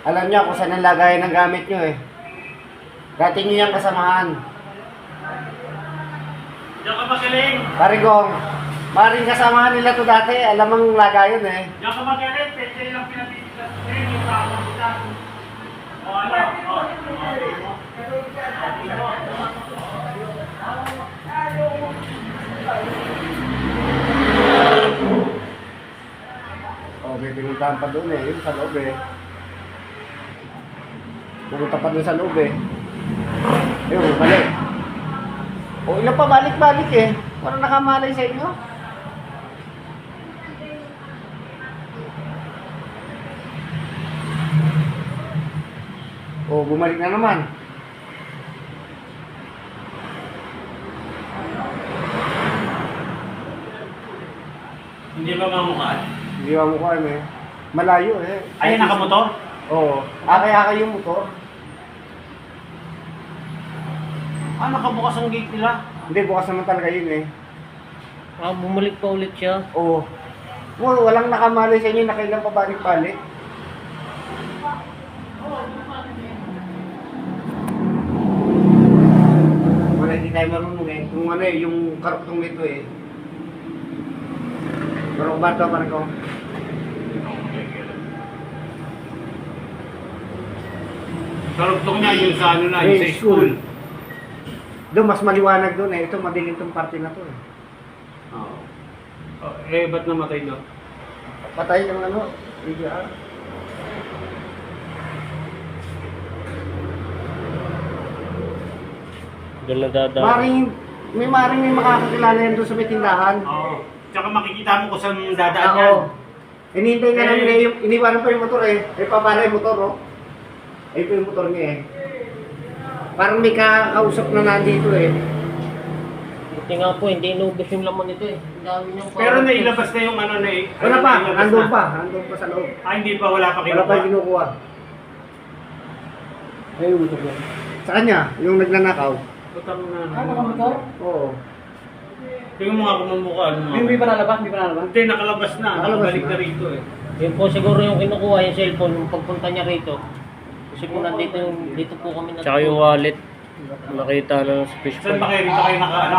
Alam niya kung saan ang lagayan ng gamit nyo eh. Dati nyo yung kasamahan. Diyan ka magaling. Parigong, maring kasamahan nila to dati. Alam ang lagayan eh. Diyan ka magaling. Pwede lang pinatitiglas. Yung tao kita. O ano? May pinuntahan pa doon eh. Yun sa loob eh. Pumunta pa doon sa loob eh. Ayun, balik. O ilan pa balik-balik eh. Parang nakamalay sa inyo. O bumalik na naman. Hindi ba mamukhaan? Hindi ba mukha eh. Malayo eh. Ay, nakamotor? Oo. Akay-akay yung motor. Ah, nakabukas ang gate nila. Hindi, bukas naman talaga yun eh. Bumalik pa ulit siya. Oo. Walang nakamalay sa inyo, nakailang pabalik-balik. Wala, hindi tayo marunong eh. Kung ano eh, yung karuktong nito eh. Marunong ba ito, Marco? Karugtong niya yung sa ano na, yung sa school. Doon, mas maliwanag doon eh. Ito, madilim tong parte na to eh. Oo. Oh, eh, ba't namatay doon? Patay yung ano, EGR. Doon na dadaan. May makakakilala yan doon sa may tindahan. Oo. Tsaka makikita mo kung saan dadaan Oo. yan. Hinihintay nga namin eh, iniwanan pa yung motor eh. Ay pabara yung motor oh. Ay po yung motor niya eh. Parang may kakausap na nandito eh. Buti nga po, hindi inubos yung laman nito eh. Ang dami niyang Pero nailabas na yung ano na eh. Wala pa, nailabas andun na. pa. Andun pa sa loob. Ah, hindi pa, wala pa Wala pa kinukuha. yung kinukuha. Ay, yung motor niya. Sa kanya, yung nagnanakaw. Butang na. Nakamotor? Oo. Tingnan mo nga kung mamukha. Ano mo. Hindi pa nalabas, hindi pa nalabas. Hindi, nakalabas na. Nakalabas Nakabalik na. na rito eh. Yun po siguro yung kinukuha yung cellphone, yung pagpunta niya rito. Kasi po nandito dito po kami Tsaka yung wallet, nakita ng fish Saan ba pond. kayo rito kayo nakaano?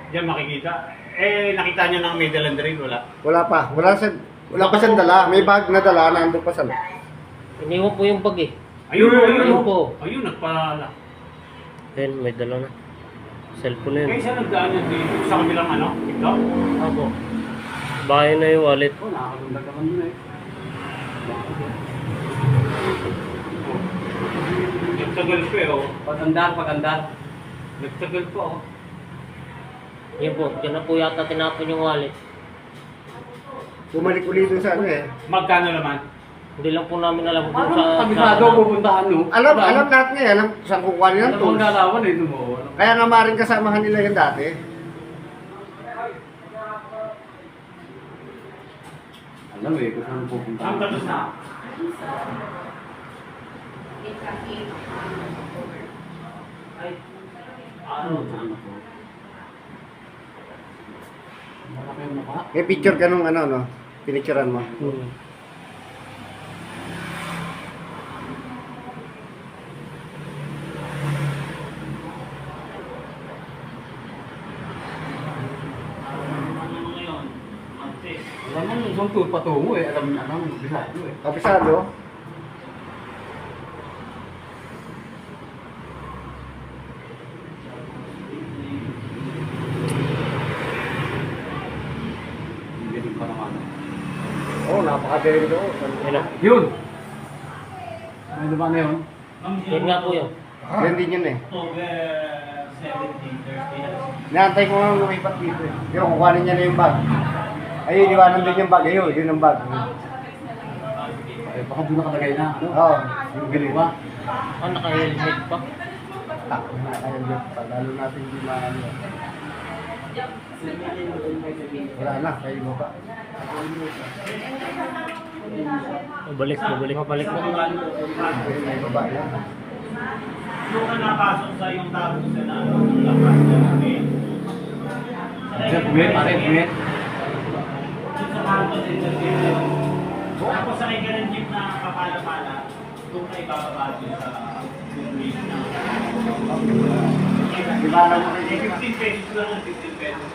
Diyan makikita. Eh, nakita niyo ng may dalang rin, wala. Wala pa. Wala pa siyang dala. May bag na dala, nandun pa sa loob. Iniwan po yung bag eh. Ayun, ayun, Ayun po. Ayun, nagpala. Ayun, may dala na. Cellphone na yun. Kaya siya nagdaan yun dito sa kabilang ano? Ito? Opo. Bahay na yung wallet. Oh, nakakalundag naman yun eh. Nagtagal pa eh, oh. Pagandar. Nagtagal pa, oh. Yun po, dyan na po yata tinapon yung wallet. Bumalik ulit dun sa ano eh. Magkano naman? Hindi lang po namin alam kung Paano sa... kabisado pupuntahan no? Alam lahat nga eh. Alam saan kukuha nila ng Alam mo tools. galawan eh, no? Kaya nga maring kasamahan nila yan dati. Alam eh, kung saan pupuntahan. Ang tapos na. Ano? Malaki yung mukha. May picture ka nung ano, no? Pinicturean mo. Hmm. Alam mo, isang tour patungo eh. Alam niya, bisado eh. Kabisado. Hindi din pa naman. Oo, napakadali doon. Yun na. Yun! Ano ba na yun? Yun nga po yun. Yan din yun eh. October 17, 30. Inaantay ko nga lumipat dito eh. Yung kukuhanin niya na yung bag. Ayun, iwanan din yung bag. Ayun, yun ang bag. Eh, baka doon nakalagay na. Ano? Oo, yung giliwa. Ah, naka-helmet pa. Takbo na kayo dito. Lalo natin hindi maano. Wala na, kayo mo pa. Babalik. Mabalik na. Ayun, may baba yan. Doon ka napasok sa yung tapos na ano, lapas na namin. Diyan, buwet, pare, buwet. Sa campus interview, Tapos sa kanya ng jeep na kapala-pala, doon na ibababa din sa bridge na. Di ba alam mo rin? 15 pesos lang ang 15 pesos.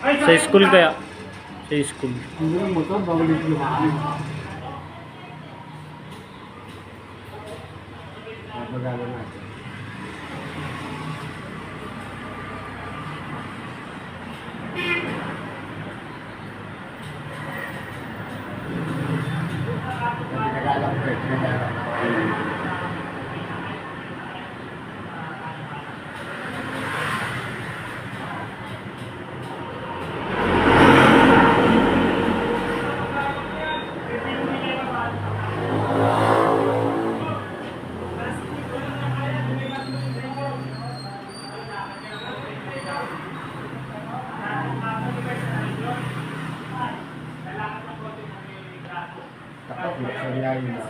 Ay, Sa school kaya? Sa school. Hindi yung motor, bawal yung lumaan. Magagawa natin. Pinag-alak ko eh. Pinag-alak ko. Tapos, nagsabihan yun na.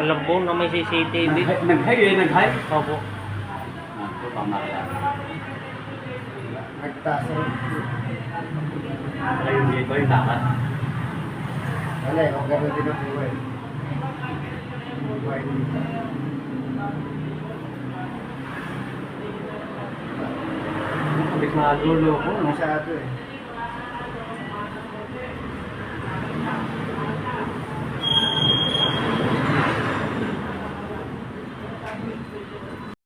Alam po na may CCTV. Nag-high. Opo. Ito, tama yan. Nagtaas rin. Ayun dito yung dapat. Wala eh, o gano'n din ang buhay. Buhay dito. Kabis na lulo ko, no? Masyado eh.